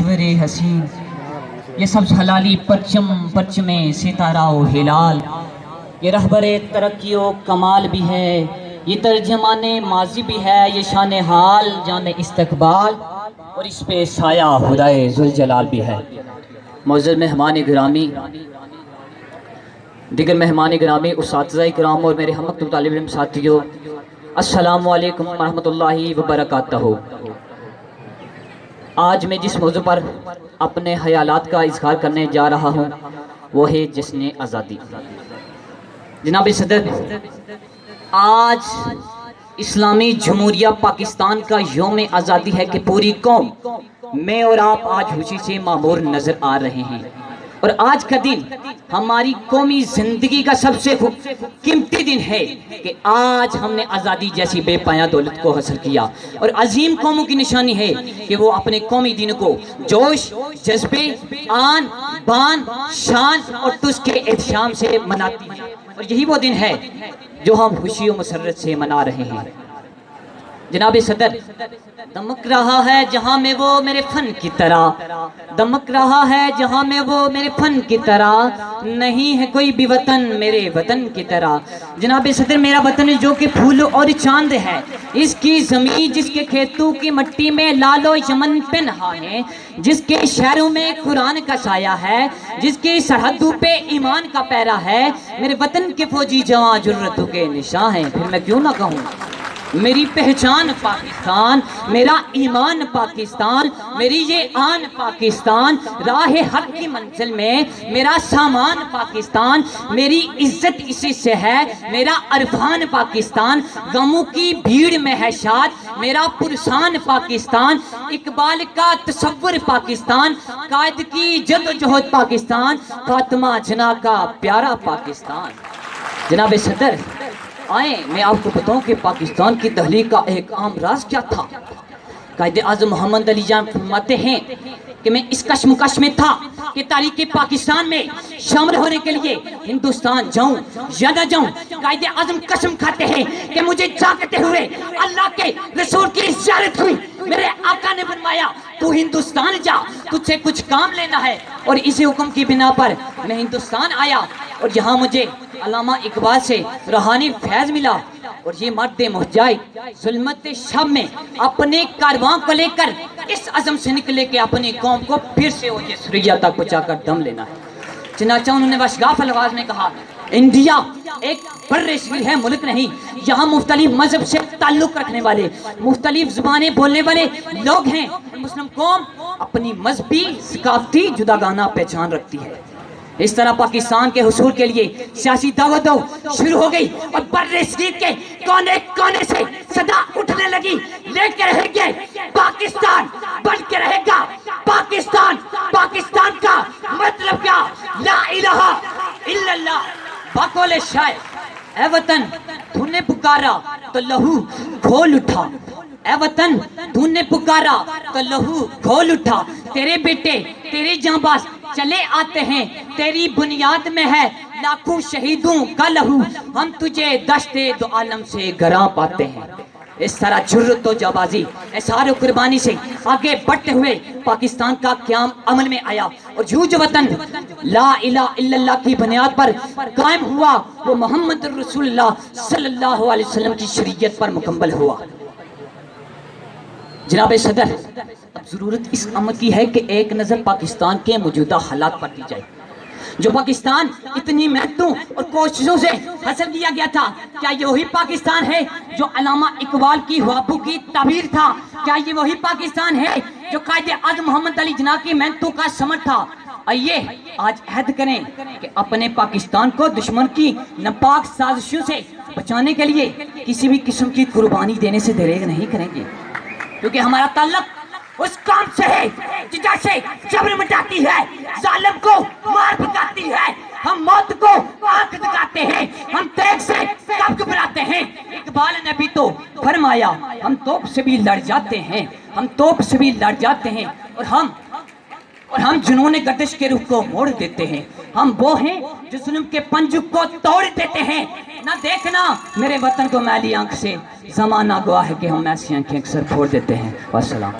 محور حسین، یہ سبز حلالی پرچم پرچم ستارہ و ہلال، یہ رہبر ترقی و کمال بھی ہے، یہ ترجمان ماضی بھی ہے، یہ شان حال جان استقبال، اور اس پہ سایہ خدائے ذوالجلال بھی ہے۔ معزز مہمان گرامی، دیگر مہمان گرامی، اساتذہ کرام اور میرے ہم مکتب طالب علم ساتھیوں، السلام علیکم ورحمۃ اللہ وبرکاتہ۔ آج میں جس موضوع پر اپنے خیالات کا اظہار کرنے جا رہا ہوں وہ ہے جشن آزادی۔ جناب صدر، آج اسلامی جمہوریہ پاکستان کا یوم آزادی ہے کہ پوری قوم، میں اور آپ آج خوشی سے معمور نظر آ رہے ہیں، اور آج کا دن ہماری قومی زندگی کا سب سے قیمتی دن ہے کہ آج ہم نے آزادی جیسی بے پایہ دولت کو حاصل کیا، اور عظیم قوموں کی نشانی ہے کہ وہ اپنے قومی دن کو جوش، جذبے، آن، بان، شان اور تُس کے احتشام سے مناتی ہیں، اور یہی وہ دن ہے جو ہم خوشی و مسرت سے منا رہے ہیں۔ جناب صدر، دمک رہا ہے جہاں میں وہ میرے فن کی طرح، دمک رہا ہے جہاں میں وہ میرے فن کی طرح، نہیں ہے کوئی بھی وطن میرے وطن کی طرح۔ جناب صدر، میرا وطن جو کہ پھول اور چاند ہے، اس کی زمین جس کے کھیتوں کی مٹی میں لال و یمن پہ نہا ہے، جس کے شہروں میں قرآن کا سایہ ہے، جس کی سرحدوں پہ ایمان کا پیرا ہے، میرے وطن کے فوجی جوان جرأتوں کے نشاں ہیں۔ پھر میں کیوں نہ کہوں، میری پہچان پاکستان، میرا ایمان پاکستان، میری یہ آن پاکستان، راہ حق کی منزل میں میرا سامان پاکستان، میری عزت اسی سے ہے، میرا عرفان پاکستان، غموں کی بھیڑ میں ہے شاد میرا پرسان پاکستان، اقبال کا تصور پاکستان، قائد کی جد و جہد پاکستان، فاطمہ جناح کا پیارا پاکستان۔ جناب صدر، آئیں میں آپ کو بتاؤں کہ پاکستان کی تحلیق کا ایک عام راز کیا تھا۔ قائد اعظم محمد علی جان فرماتے ہیں کہ میں اس کشمکش میں تھا کہ تاریخ پاکستان میں شامل ہونے کے لیے ہندوستان جاؤں یا نہ جاؤں۔ قائد اعظم قسم کھاتے ہیں کہ مجھے جاگتے ہوئے اللہ کے رسول کی زیارت ہوئی، میرے آقا نے فرمایا تو ہندوستان جا، تجھ سے کچھ کام لینا ہے، اور اسی حکم کی بنا پر میں ہندوستان آیا، اور یہاں مجھے علامہ اقبال سے روحانی فیض ملا، اور یہ مرد مہاجر ظلمت شب میں اپنے کاروان کو لے کر اس عزم سے نکلے کہ اپنی قوم کو پھر سے وہ یہ سریا تک پہنچا کر دم لینا ہے۔ چنانچہ انہوں نے وشگاف الفاظ میں کہا، انڈیا ایک بر صغیر ہے، ملک نہیں، یہاں مختلف مذہب سے تعلق رکھنے والے، مختلف زبانیں بولنے والے لوگ ہیں، مسلم قوم اپنی مذہبی ثقافتی جداگانہ پہچان رکھتی ہے۔ اس طرح پاکستان کے حصول کے لیے سیاسی دعوت شروع ہو گئی، اور بر صغیر کے کونے کونے سے صدا اٹھنے لگی، لے کے رہے گے پاکستان، بن کے رہے گا پاکستان، پاکستان کا مطلب کیا، لا الہ الا اللہ۔ بقول شاعر، اے وطن تو نے پکارا تو لہو کھول اٹھا، اے وطن تو نے پکارا تو لہو کھول اٹھا، تیرے بیٹے تیرے جانباز چلے آتے ہیں، تیری بنیاد میں ہے لاکھوں شہیدوں کا لہو، ہم تجھے دشت دو عالم سے گراں پاتے ہیں۔ اس طرح جرأت و جانبازی، احسار و قربانی سے آگے بڑھتے ہوئے پاکستان کا قیام عمل میں آیا، اور جو وطن لا الہ الا اللہ کی بنیاد پر قائم ہوا وہ محمد رسول اللہ صلی اللہ علیہ وسلم کی شریعت پر مکمل ہوا۔ جناب صدر، اب ضرورت اس امر کی ہے کہ ایک نظر پاکستان کے موجودہ حالات پر دی جائے۔ جو پاکستان اتنی محنتوں اور کوششوں سے حاصل کیا گیا تھا، کیا یہ وہی پاکستان ہے جو علامہ اقبال کی خوابوں کی تعبیر تھا؟ کیا یہ وہی پاکستان ہے جو قائد اعظم محمد علی جناح کی محنتوں کا ثمر تھا؟ آئیے آج عہد کریں کہ اپنے پاکستان کو دشمن کی ناپاک سازشوں سے بچانے کے لیے کسی بھی قسم کی قربانی دینے سے دریغ نہیں کریں گے، کیونکہ ہمارا تعلق اس کام سے ہے جو جیسے جبر مٹاتی ہے، ظالم کو مار بھگاتی ہے، ہم موت کو آنکھ دکھاتے ہیں، ہم تیغ سے کب گھبراتے ہیں۔ اقبال نے بھی تو فرمایا، ہم توپ سے بھی لڑ جاتے ہیں، ہم توپ سے بھی لڑ جاتے ہیں، اور ہم جنون گردش کے رخ کو موڑ دیتے ہیں، ہم وہ ہیں جو ظلم کے پنجوں کو توڑ دیتے ہیں۔ نہ دیکھنا میرے وطن کو میلی آنکھ سے، زمانہ گواہ ہے کہ ہم ایسی آنکھیں اکثر پھوڑ دیتے ہیں۔ والسلام۔